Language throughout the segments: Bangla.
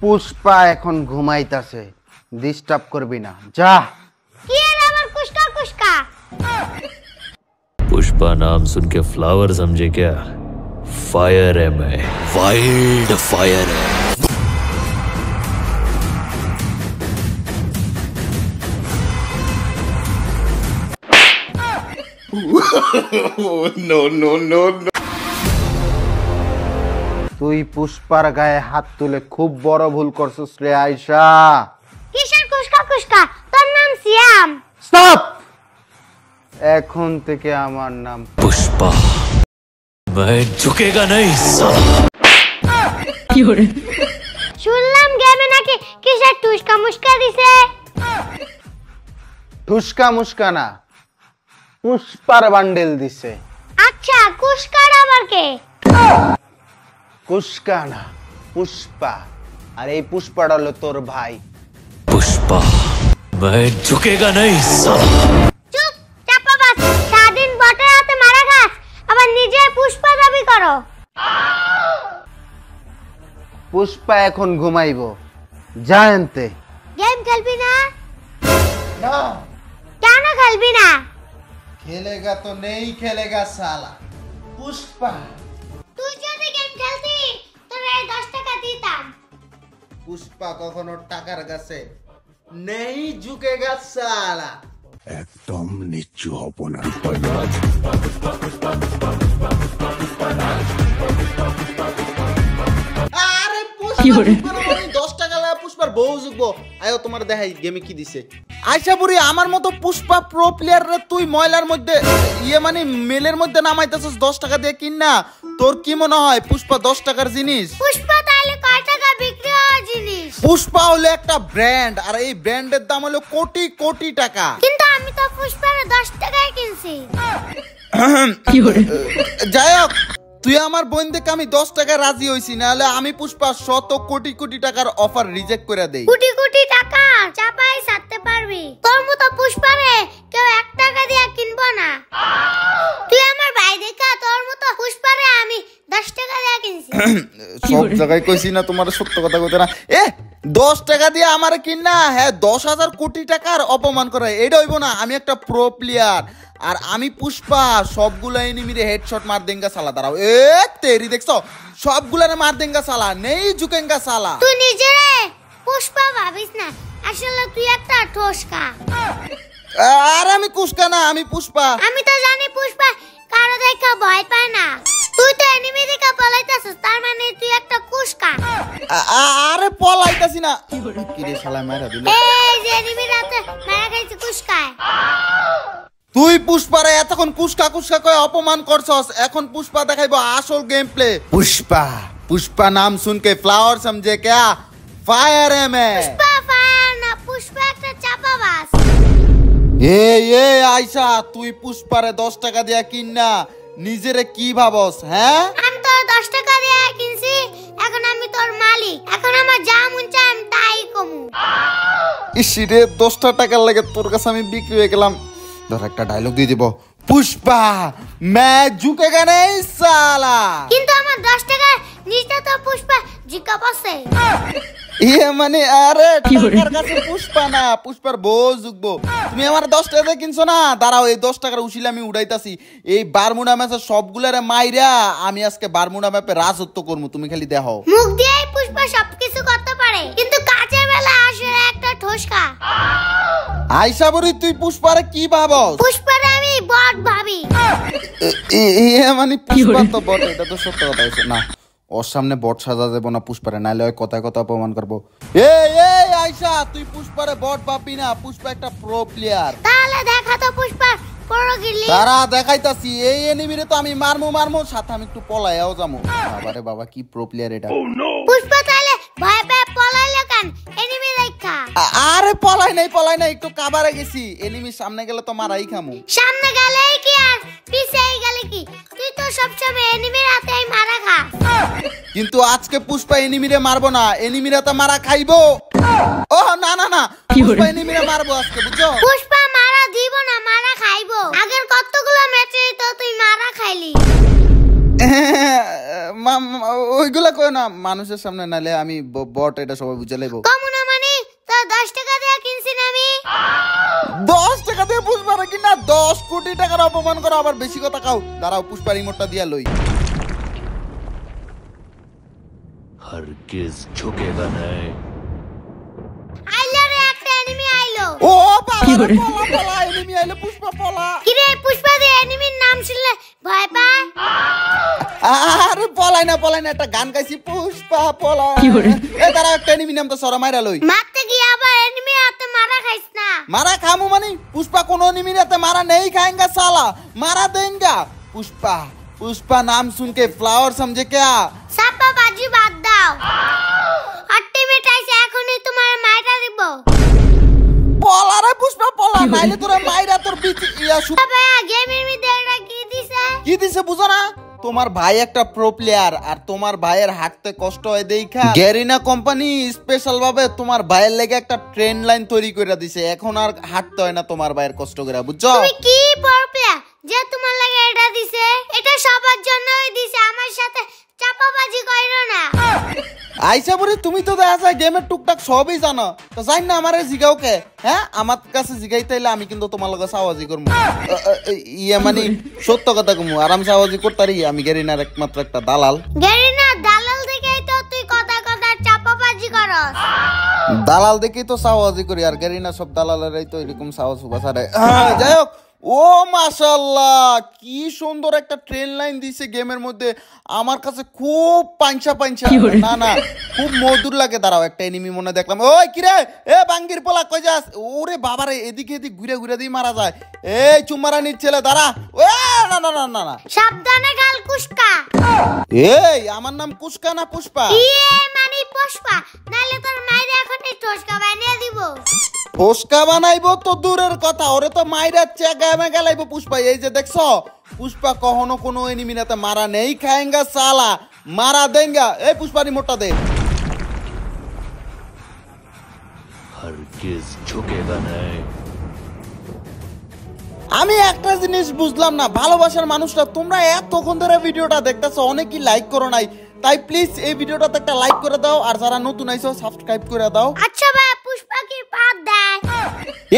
পুষ্পা এখন ঘুমাইতাছে, ডিস্টার্ব করবি না, যা। কি এর আমার কুশকা কুশকা? पुष्पा नाम सुन के फ्लावर समझे क्या? फायर है मैं, वाइल्ड फायर है। No no no no. তুই পুষ্পার গায়ে হাত তুলে খুব বড় ভুল করছিস রে আয়েশা। কিসের কুশকা কুশকা? তোর নাম সিয়াম। স্টপ। এখন থেকে আমার নাম पुष्पा। मैं झुकेगा नहीं साला। শুনলাম গেমে নাকি কিসের টুসকা মুস্কা দিছে। টুসকা মুস্কা না, পুষ্পার বান্ডেল দিছে। আচ্ছা, কুশকার আবার কে? কুশকা না, পুষ্পা। আর এই পুষ্পাটা হলো তোর ভাই। पुष्पा। मैं झुकेगा नहीं साला। চুপ, চাপাবাজ। সারাদিন বটের হাতে মারা খাস, আবার নিজে পুষ্পা দাবি করো। পুষ্পা এখন ঘুমাইবো, জানতে। গেম খেলবি না? না। কেন খেলবি না? খেলেগা তো নেই খেলেগা সালা। পুষ্পা। তুই যদি গেম খেলতি তোরে 10 টাকা দিতাম। পুষ্পা কখনো টাকার কাছে নেই ঝুঁকেগা সালা। একদম নিচু হব না। আরে পুষ্পা 10 টাকা লাগা পুষ্পার বউ যুগবো। আয়ো তোমার দেখাই গেমে কি দিছে। আয়শা বুড়ি, আমার মতো পুষ্পা প্রো প্লেয়ার রে তুই ময়লার মধ্যে মানে মেলের মধ্যে নামাইতেছস 10 টাকা দিয়ে কিন না। তোর কি মনে হয় পুষ্পা 10 টাকার জিনিস? পুষ্পা তাহলে কয় টাকা বিক্রি হয় জিনিস? পুষ্পা হলো একটা ব্র্যান্ড, আর এই ব্র্যান্ডের দাম হলো কোটি কোটি টাকা। কিন্তু আমি তো পুষ্পারে 10 টাকায় কিনছি। যাই হোক, তুই আমার বোন দেখে আমি 10 টাকায় রাজি হইছি, নাহলে আমি পুষ্পা শত কোটি কোটি টাকার অফার রিজেক্ট করে দেই। কোটি কোটি টাকা চাপাই সারতে পারবি? তোর মতো পুষ্পারে কেউ 1 টাকা দিয়ে কিনবো না। তুই আমার ভাই দেখা তোর মতো পুষ্পারে আমি 10 টাকা দিয়ে কিনছি। সব জায়গায় কইছি না তোমার সত্য কথা কইতে না। 10 টাকা দিয়ে আমারে কিন না, হ্যাঁ 10,000 কোটি টাকার অপমান করে, এটা হইব না। আমি একটা প্রো প্লেয়ার, আর আমি পুষ্পা সবগুলা এনিমিরে হেডশট মার দেঙ্গা সালা। দাঁড়াও, তেরি দেখছো, সবগুলারে মার দেঙ্গা সালা, নেই ঝুকেঙ্গা সালা। তুই নিজেরে পুষ্পা ভাবিস না, আসলে তুই একটা ঠোসকা। আর আমি কুস্কা না, আমি পুষ্পা। আমি তো জানি পুষ্পা কারো দেখা ভয় পায় না। তুই তো এনিমি দেখা পলাইতাছস, তার মানে তুই একটা কুস্কা। আরে পলাইতাছি না। কি রে শালা মাইরা দিল। এই যে এনিমি রাতে মারা খাইছে কুস্কায়। তুই পুষ্পারে এতক্ষণ কুস্কা কুস্কা কয়ে অপমান করছস, এখন পুষ্পা দেখাইবো আসল গেম প্লে। পুষ্পা, পুষ্পা নাম सुन के फ्लावर समझे क्या? फायर है मैं। পুষ্পা ফায়ার না, পুষ্পা একটা চাপাবাজ। আয়শা, তুই পুষ্পারে 10 টাকা দিয়া কিন না, নিজেরে কি ভাবস? হ্যাঁ, আমি তো 10 টাকা দিয়ে কিনছি, এখন আমি তোর মালিক, এখন আমার যা মন চায় আমি তাই কমু। ইসিরে 10 টাকার লাগে তোর কাছে আমি বিক্রি হয়ে গেলাম। ধর একটা ডায়লগ দিয়ে দিব, পুষ্পা मैं झुकेगा नहीं साला। কিন্তু আমার 10 টাকা নিচে তো পুষ্পা জিকা পাছে। মানে আরে টাকার কাছে পুষ্পা না, পুষ্পার বউ যুগবো। তুমি আমার 10 টাকা দিয়ে কিনছো না, দাঁড়াও এই 10 টাকার উশিলা আমি উড়াইতাছি। এই বারমুডা ম্যাচের সবগুলারে মাইরা আমি আজকে বারমুডা ম্যাপে রাজত্ব করবো, তুমি খালি দেখো। মুখ দিয়ে পুষ্পা সবকিছু করতে পারে, কিন্তু কাজের বেলা আসলে একটা ঠোসকা। আয়শা বুড়ি, তুই পুষ্পারে কি ভাবস? পুষ্পারে আমি বট ভাবি। মানে পুষ্পা তো বট, এটা তো সত্য কথা হইছে না। ওর সামনে বট সাজা দেব না পুষ্পারে, নাইলে ওই কথায় কথা অপমান করবো। আয়শা, তুই পুষ্পারে বট ভাববি না, পুষ্পা একটা প্রো প্লেয়ার। তাহলে দেখা তো পুষ্পা পরগিলি। তারা দেখাইতাছি, এই এনিমিরে তো আমি মারমু, সাথে আমি একটু পলাইয়াও যামু। বাবারে বাবা, কি প্রো প্লেয়ার এটা। পুষ্পা তাহলে ভয় পেয়ে পলাইলো কেন? এনিমি দেখা। আরে পলাই নাই, একটু কাবারে গেছি। এনিমির সামনে গেলে তো মারাই খামু। সামনে গেলেই কি আর পিছেই গেলে কি? তুই তো সবসময় এনিমির হাতেই মারা খা। কিন্তু আজকে পুষ্পা এনিমিরে মারবো না, এনিমিরা তো মারা খাইবো। ও না না না, পুষ্পা এনিমিরে মারবো আজকে, বুঝছো? পুষ্পা মারা দিব না, মারা খাইবো। আগের কতগুলো ম্যাচে তো তুই মারা খাইলি। ওইগুলা কই না মানুষের সামনে, নালে আমি বট, এটা সবাই বুঝে লেবো। কমুনা মানে তো 10 টাকা দিয়ে কিনছি না আমি। 10 টাকা দিয়ে পুষ্পার কিনা 10 কোটি টাকার অপমান করো, আবার বেশি কথা কাও। দাঁড়াও, পুষ্পার রিমোটটা দিয়া লই। हरगिज झुकेगा नहीं। আইলো রে, একটা এনিমি আইলো। ও বাবা, পলা পলা, এনিমি আইলো, পুষ্পা পলা। কি রে, পুষ্পা দে এনিমির নাম শুনলে ভয় পায়? আরে পলাই না, একটা গান গাইছি, পুষ্পা পলা। এ দাঁড়াও, একটা এনিমি নাম তো সরা মাইরা লই। মারতে গিয়ে আবার এনিমি হাতে মারা খাইস না। मारा खामू मानी पुष्पा को एनिमी रहते मारा नहीं खाएंगा साला, मारा देंगे। पुष्पा पुष्पा नाम सुन के फ्लावर समझे क्या? সাপা বাজি বাদ দাও। আল্টিমেট আইছে, এখনই তোমার মাইরা দিব। পলা রে পুষ্পা পলা, নাইলে তোরা মাইরা তোর বিচ ইয়া শু। তবে গেমের মধ্যে এটা কি দিছে? কি দিছে বুঝো না? তোমার ভাই একটা প্রো প্লেয়ার, আর তোমার ভাইয়ের হাঁটতে কষ্ট হয় দেখা গ্যারিনা কোম্পানি স্পেশাল ভাবে তোমার ভাইয়ের লেগে একটা ট্রেন লাইন তৈরি করে দিছে। এখন আর হাঁটতে হয় না তোমার ভাইয়ের কষ্ট করে, বুঝছো? তুমি কি পড়বে যে তোমার লাগে এটা দিছে? এটা সবার জন্যই দিছে, আমার সাথে চাপাবাজি কইরো না। আইসা বলি তুমি তো দেখা যায় গেমের টুকটাক সবই জানো, তো জানি না আমারে জিগাও কে? হ্যাঁ, আমার কাছে জিগাইতে হইলে আমি কিন্তু তোমার লগে সাওয়াজি করবো। ইয়ে মানে সত্য কথা কমু, আরাম সাওয়াজি করতারি। আমি গেরিনার একমাত্র একটা দালাল। গেরিনা দালাল দেখেই তো তুই কথা চাপাবাজি করস। দালাল দেখেই তো সাওয়াজি করি, আর গেরিনা সব দালালেরাই তো এরকম সাওয়াজ বাসারে। যাই হোক, ও মাশাআল্লাহ, কি সুন্দর একটা ট্রেন লাইন দিছে গেমের মধ্যে। আমার কাছে খুব পাঞ্চা না না, খুব মধুর লাগে। দাঁড়াও, একটা এনিমি মনে দেখলাম। ওই কি রে, এ বাঙ্গির পোলা কই যাস? ওরে বাবারে, এদিকে ঘুরে ঘুরে দিয়ে মারা যায়। এই চুম্মারানির ছেলে, দাঁড়া। ও না না না না না, সাবধানে গাল কুস্কা। এই আমার নাম কুস্কা না পুষ্পা? ইয়ে মানে পুষ্পা, নালে তোর মাইরে এখনই টোসকা বানিয়ে দিব। ফোসকা বানাইবো তো দূরের কথা, ওরে তো মাইরা চেগামে গেলাইবো পুষ্পা। এই যে দেখছো, পুষ্পা কখনো কোনো এনিমিনাতে মারা নেই খাएंगा साला, মারা দেঙ্গা। এই পুষ্পা রিমোটটা দে। हरगिज झुकेगा नहीं। আমি একটা জিনিস বুঝলাম না, ভালোবাসার মানুষরা তোমরা এতক্ষণ ধরে ভিডিওটা দেখতেছো, অনেকেই লাইক করো নাই। তাই প্লিজ এই ভিডিওটাতে একটা লাইক করে দাও, আর যারা নতুন আইছো সাবস্ক্রাইব করে দাও। আচ্ছা ভাই, পুষ্পা কি পাত দেয়?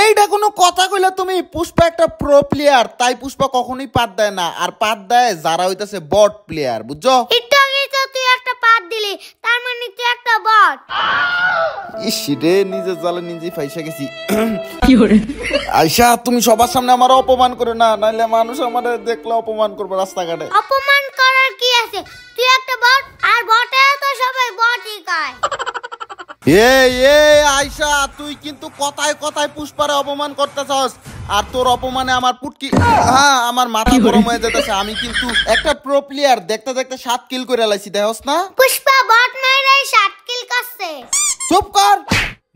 এইটা কোনো কথা কইলে তুমি? পুষ্পা একটা প্রো প্লেয়ার, তাই পুষ্পা কখনোই পাত দেয় না। আর পাত দেয় যারা হইতাছে বট প্লেয়ার, বুঝছো? একটু আগে তো তুই একটা পাত দিলি, তার মানে তুই একটা বট। ইস রে, নিজের জালে নিজে ফাইসা গেছি। আয়শা, তুমি সবার সামনে আমার অপমান করে না, নাইলে মানুষ আমাদের দেখলে অপমান করবে রাস্তাঘাটে। অপমান করার কি আছে? তুই একটা বট, আর বটে তো সবাই বটই কয়। এই আয়শা, তুই কিন্তু কথায় কথায় পুষ্পারে অপমান করতেছস, আর তোর অপমানে আমার পুটকি, হ্যাঁ, আমার মাথা গরম হয়ে যেতেছে। আমি কিন্তু একটা প্রো প্লেয়ার, দেখতে দেখতে 7 কিল করে লাইছি, দেখছস না? পুষ্পা বট মাইরাই 7 কিল করছে। চুপ কর,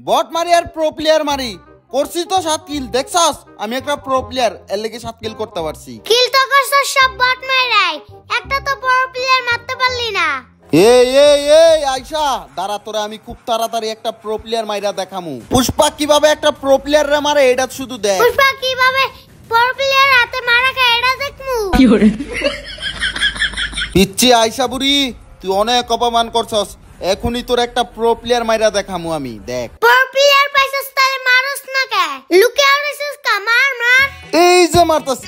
বট মারি আর প্রো প্লেয়ার মারি করছি তো 7 কিল, দেখছস? আমি একটা প্রো প্লেয়ার, এর লেগে 7 কিল করতে পারছি। কিল তো করছস সব বট মাইরাই, একটা তো প্রো প্লেয়ার মারতে পারলি না। এই আয়শা, দাঁড়া, তোরা আমি খুব তাড়াতাড়ি একটা প্রো প্লেয়ার মাইরা দেখামু। পুষ্পা কিভাবে একটা প্রো প্লেয়ার রে মারে এটা শুধু দেখ। পুষ্পা কিভাবে প্রো প্লেয়ার হাতে মারা খায় এটা দেখমু। পিচ্ছি আয়শা বুড়ি, তুই অনেক অপমান করছস, এখনই তোর একটা প্রো প্লেয়ার মাইরা দেখামু আমি, দেখ। প্রো প্লেয়ার পাইছস তাহলে মারস না কে? লুকে আছিস কা? মার। এই যে মারতাস,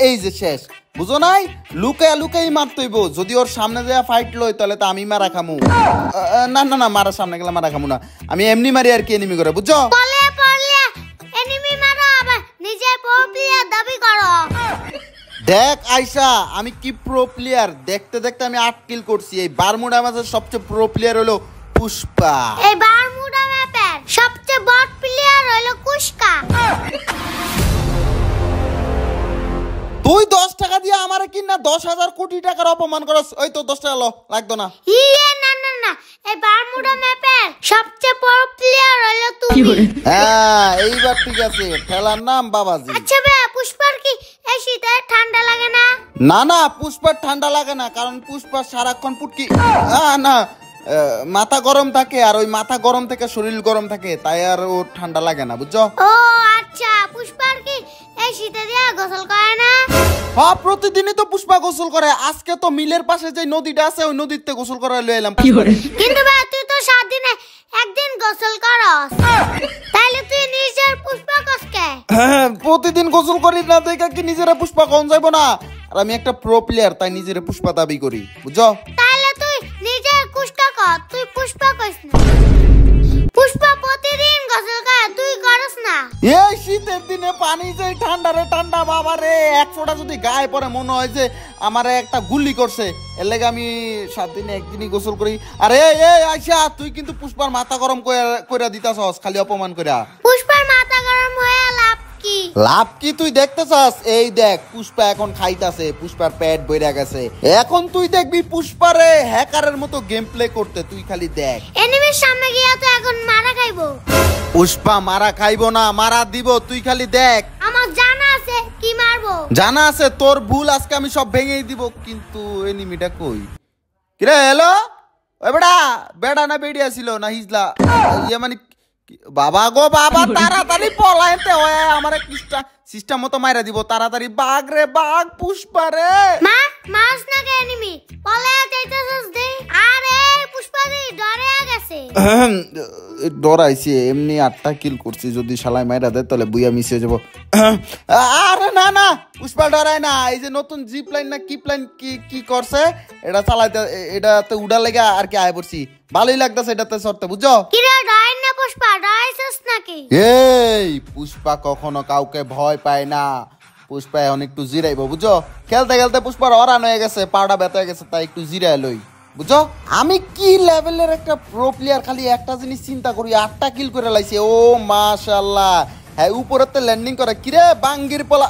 এই যে শেষ, বুঝো নাই? লুকাই মারতইব। যদি ওর সামনে যায় ফাইট লই, তাহলে তো আমি মারা খামু। না না না, মারার সামনে গেলে মারা খামু না, আমি এমনি মারি আর কি এনিমি করে, বুঝছো? বলে এনিমি মারো, আবার নিজে প্রো প্লেয়ার দাবি করো। দেখ আয়শা, আমি কি প্রো প্লেয়ার, দেখতে দেখতে আমি 8 কিল করছি। এই বারমুডা ম্যাচের সবচেয়ে প্রো প্লেয়ার হলো পুষ্পা। এই বারমুডা ম্যাপের সবচেয়ে বট প্লেয়ার হলো কুস্কা। তুই 10 টাকা দিয়ে আমারে কিনা 10,000 কোটি টাকার অপমান করস। ওই তো 10 টাকা লাগতো না। ইয়ে না না না, এই বারমুডা ম্যাপের সবচেয়ে বড় প্লেয়ার হলো তুমি। হ্যাঁ, এইবার ঠিক আছে, খেলার নাম বাবাজি। আচ্ছা ভাই, পুষ্পার কি এই শীতে ঠান্ডা লাগে না? না না, পুষ্পার ঠান্ডা লাগে না, কারণ পুষ্পা সারাক্ষণ পুটকি, না মাথা গরম থাকে, আর ওই মাথা গরম থেকে শরীর গরম থাকে, তাই আর ওর ঠান্ডা লাগে না, বুঝছো? ও আচ্ছা, পুষ্পার কি এই শীতে দিয়া গোসল করে না? হ্যাঁ, প্রতিদিনই তো পুষ্পা গোসল করে। আজকে তো মিলের পাশে যে নদীটা আছে ওই নদীতে গোসল করে লয়ে এলাম। কিন্তু ভাই তুই তো 7 দিনে একদিন গোসল করস, তাইলে তুই নিজের পুষ্পা কসকে? হ্যাঁ, প্রতিদিন গোসল করি না দেখে কি নিজেরা পুষ্পা কোন যাইবো না? আর আমি একটা প্রো প্লেয়ার, তাই নিজেরা পুষ্পা দাবি করি, বুঝছো? তাইলে তুই নিজের কুষ্টা কর, তুই পুষ্পা কইস না। পুষ্পা প্রতিদিন গোসল করে, তুই করস না। এই শীতের দিনে পানি যে ঠান্ডা রে ঠান্ডা, বাবা রে, এক ফোঁটা যদি গায়ে পড়ে মনে হয় যে আমারে একটা গুলি করছে। এর লেগে আমি 7 দিনে একদিনই গোসল করি। আরে এই আইসা, তুই কিন্তু পুষ্পার মাথা গরম কইরা দিতাছস খালি অপমান কইরা। পুষ্পার মাথা গরম হয়ে লাভ কি? লাভ কি তুই দেখতেছস? এই দেখ, পুষ্পা এখন খাইতাছে, পুষ্পার পেট বইরা গেছে। এখন তুই দেখবি পুষ্পারে হ্যাকারের মতো গেম প্লে করতে, তুই খালি দেখ। এনিমির সামনে গিয়া তো এখন মারা খাইবো। পুষ্পা মারা খাইবো না, মারা দিব, তুই খালি দেখ। আমার জানা আছে কি মারবো। জানা আছে তোর ভুল, আজকে আমি সব ভেঙেই দিব। কিন্তু এনিমিটা কই? কিরে হ্যালো, ওই বেটা, বেটা না বেড়ি আসিল না হিজলা? ইয়ে মানে বাবা গো বাবা, তাড়াতাড়ি পলাইতে হয়, আমার সিস্টেম মতো মাইরা দিব। তাড়াতাড়ি বাঘ রে বাঘ, পুষ্পা রে। মাস না কে এনিমি পলে যাইতাছস দে। আরে পুষ্পা দি ডরে গেছে। ডরাইছি, এমনি 8টা কিল করছি, যদি শালাই মাইরা দেয় তাহলে বুইয়া মিশে যাব। আরে না না, পুষ্পা ডরায় না। এই যে নতুন জিপ লাইন না কি প্লাইন কি করছে, এটা চালাইতে, এটাতে উড়া লেগে আর কি আয় পড়ছি। ভালোই লাগতেছে এটাতে চড়তে, বুঝছো? কিরে ডরাই না পুষ্পা, ডরাইছস নাকি? এই পুষ্পা কখনো কাউকে ভয় পায় না। পুষ্পা এখন একটু জিরাইবো, বুঝছো? খেলতে খেলতে পুষ্পার অরান হয়ে গেছে, পাড়া ব্যথা হয়ে গেছে, তাই একটু জিরাই লই, বুঝছো? আমি কি লেভেলের একটা প্রো প্লেয়ার, খালি একটা জিনিস চিন্তা করি, 8টা কিল করে লাইছি। ও মাশাআল্লাহ। হ্যাঁ, উপরেতে ল্যান্ডিং করে। কিরে বাঙ্গির পোলা,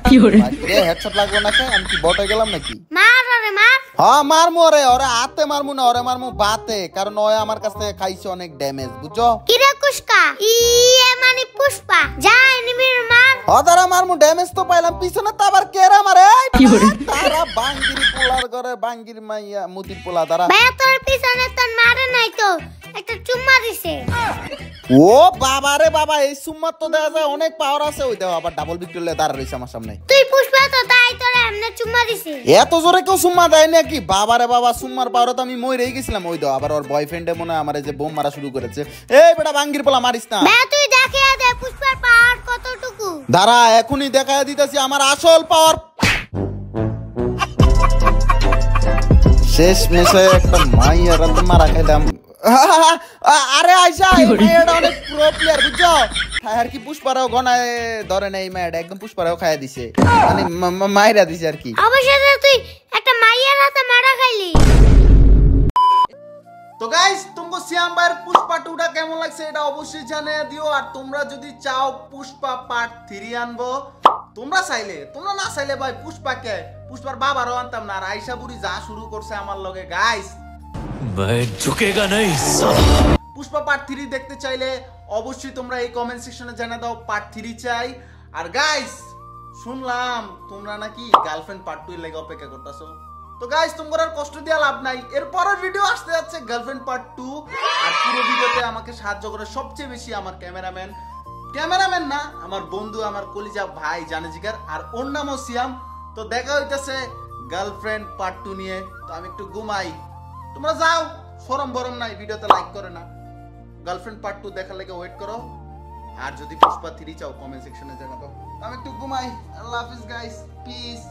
কিরে হেডশট লাগবে নাকি? আমি কি বটে গেলাম নাকি? মার রে মার। হ্যাঁ মারমু, ওরে হাতে মারমু না, ওরে মারমু বাতে, কারণ ওই আমার কাছ থেকে খাইছে অনেক ড্যামেজ, বুঝছো? কিরে কুশকা, ইয়ে মানে পুষ্পা, যা এনিমির মার। হদারা মারমু, ড্যামেজ তো পাইলাম। পিছনে তো আবার কেরা মারে, তারা বাঙ্গির পোলার করে, বাঙ্গির মাইয়া মুদির পোলা তারা। ভাই তোর পিছনে তো মারে নাই তো, একটা চুম্মা দিছে। ও বাবা রে বাবা, এই সুম্মার তো দেখা যায় অনেক পাওয়ার আছে। ওই দেখো আবার ডাবল ভিক্টরি দাঁড়া রইছে আমার সামনে। তুই পুষ্পা তো, তাই তোর এমনি চুম্মা দিছে। এত জোরে কেউ সুম্মা দেয় নাকি? বাবা রে বাবা, সুম্মার পাওয়ারে তো আমি মরেই গেছিলাম। ওই দেখো আবার ওর বয়ফ্রেন্ডে মনে হয় আমার যে বোম মারা শুরু করেছে। এই বেটা বাঙ্গির পোলা, মারিস না। ভাই তুই দেখিয়ে দে পুষ্পার পাওয়ার কতটুকু। দাঁড়া, এখনই দেখায় দিতেছি আমার আসল পাওয়ার। শেষ মেশে একটা মাইয়ার মারা খাইলাম। আরে আইসা, এই মাইয়াটা অনেক প্রো প্লেয়ার, বুঝছো? আর কি পুষ্পারাও গনায় ধরে নাই, মাইয়াটা একদম পুষ্পারাও খাইয়া দিছে, মানে মাইরা দিছে আর কি। অবশেষে তুই একটা মাইয়ার হাতে মারা খাইলি। তো গাইস, তোমরা সিয়াম ভাইয়ের পুষ্পা 2টা কেমন লাগছে এটা অবশ্যই জানিয়ে দিও। আর তোমরা যদি চাও পুষ্পা পার্ট 3 আনবো, তোমরা চাইলে, তোমরা না চাইলে ভাই পুষ্পাকে, পুষ্পার বাবারও আনতাম না। আর আইসা বুড়ি যা শুরু করছে আমার লগে, গাইস मैं झुकेगा नहीं साला। পুষ্পা পার্ট 3 দেখতে চাইলে অবশ্যই তোমরা এই কমেন্ট সেকশনে জানিয়ে দাও পার্ট 3 চাই। আর গাইস শুনলাম তোমরা নাকি গার্লফ্রেন্ড পার্ট 2 এর লাগি অপেক্ষা করতেছো। তো গাইস তোমরা আর কষ্ট দিয়া লাভ নাই, এর পরের ভিডিও আসতে যাচ্ছে গার্লফ্রেন্ড পার্ট 2। আর পুরো ভিডিওতে আমাকে সাহায্য করে সবচেয়ে বেশি আমার ক্যামেরাম্যান না, আমার বন্ধু, আমার কলিজা ভাই জানেজিকার, আর ওর নামও সিয়াম। তো দেখা হইতেছে গার্লফ্রেন্ড পার্ট 2 নিয়ে। তো আমি একটু ঘুমাই, তোমরা যাও, শরম বরম নাই, ভিডিওতে লাইক করে না। গার্লফ্রেন্ড পার্ট 2 দেখার লাগে ওয়েট করো। আর যদি পুষ্পা 3 চাও কমেন্ট সেকশনে জানাবো। আমি একটু ঘুমাই। আল্লাহ হাফিজ গাইস, পিস।